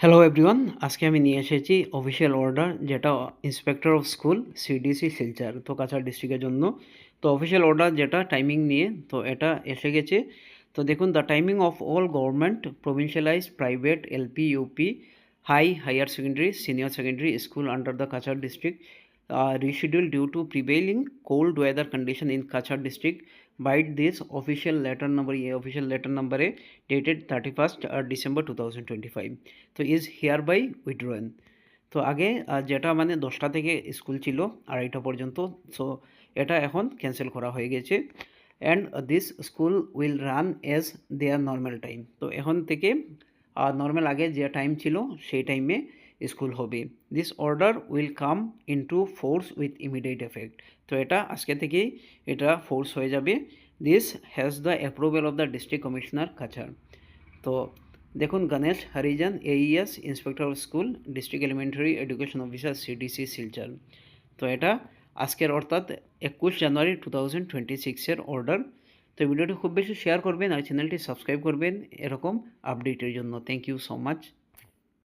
Hello everyone, আজকে আমি নিয়ে এসেছি অফিসিয়াল অর্ডার, যেটা inspector of school CDC Silchar তো কাছাড় ডিস্ট্রিক্টের জন্য। তো অফিসিয়াল অর্ডার যেটা টাইমিং নিয়ে, তো এটা এসে গেছে। তো দেখুন, the timing of all government provincialise private LP UP higher secondary senior secondary school under the Cachar district rescheduled due to prevailing cold weather condition in Kachar district by this official letter number A dated 31st December 2025 তো is here by withdrawn. তো আগে যেটা মানে 10টা থেকে school ছিল 2:30 পর্যন্ত, so এটা এখন ক্যান্সেল করা হয়ে গেছে। And this school will run as their normal time. তো এখন থেকে নর্মাল আগে যে টাইম ছিল সেই টাইমে স্কুল হবে। This order will come into force with immediate effect. তো এটা আজকে থেকেই এটা ফোর্স হয়ে যাবে। This has the approval of the district commissioner Cachar. তো দেখুন, Ganesh Harijan AES inspector of school district elementary education officer CDC Silchar. তো এটা আজকের অর্থাৎ 21 জানুয়ারি 2026-এর অর্ডার। তো ভিডিওটি খুব বেশি শেয়ার করবেন আর চ্যানেলটি সাবস্ক্রাইব করবেন এরকম আপডেটের জন্য। Thank you so much.